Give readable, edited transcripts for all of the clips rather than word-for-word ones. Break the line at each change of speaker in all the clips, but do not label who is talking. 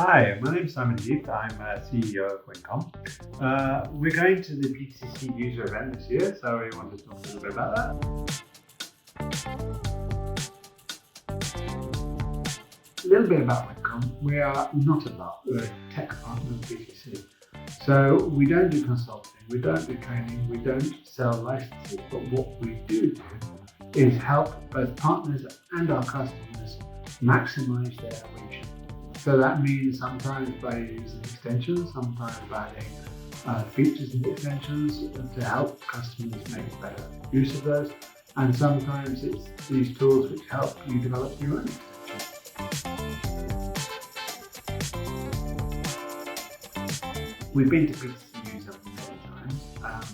Hi, my name is Simon Heath. I'm CEO of Wincom. We're going to the PTC user event this year, so we wanted to talk a little bit about that. A little bit about Wincom. We are not a lot, we're a tech partner of PTC. So we don't do consulting, we don't do training, we don't sell licenses, but what we do is help both partners and our customers maximize their reach. So that means sometimes by using extensions, sometimes by adding features and extensions to help customers make better use of those. And sometimes it's these tools which help you develop your own extensions. We've been to PTC user many times and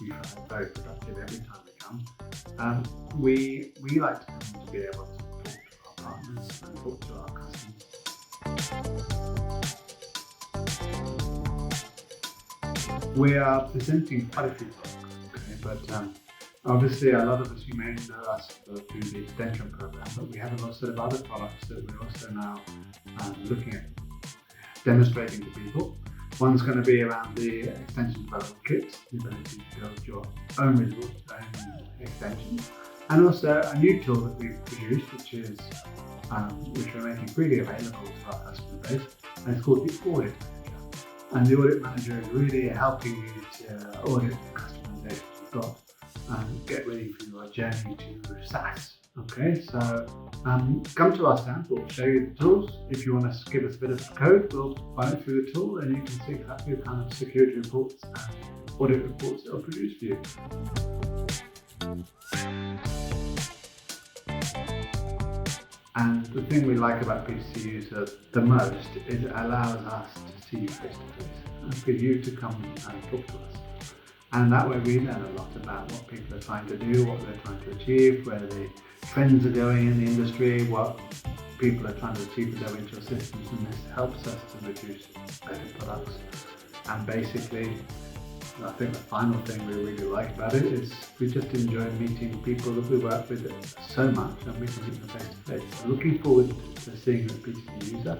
we find it very productive every time we come. We like to be able to talk to our partners and talk to our customers. We are presenting quite a few products, but obviously a lot of us, you may know us through the extension program, but we have a lot of other products that we're also now looking at demonstrating to people. One's going to be around the Extension Development Kit, the ability to build your own resource, own extensions, and also a new tool that we've produced, which we're making freely available to our customer base, and it's called the Audit Manager. And the Audit Manager is really helping you to audit the customer data you've got and get ready for your journey to SaaS. Okay, so come to our stand, we'll show you the tools. If you want to give us a bit of code, we'll run it through the tool and you can see exactly the kind of security reports and audit reports it will produce for you. And the thing we like about PTC User the most is it allows us to see you face to face and for you to come and talk to us. And that way we learn a lot about what people are trying to do, what they're trying to achieve, where the trends are going in the industry, what people are trying to achieve with their Windchill systems, and this helps us to produce better products. And basically, I think the final thing we really like about it is we just enjoy meeting people that we work with so much and we can meet them face to face. So looking forward to seeing you at PTC User.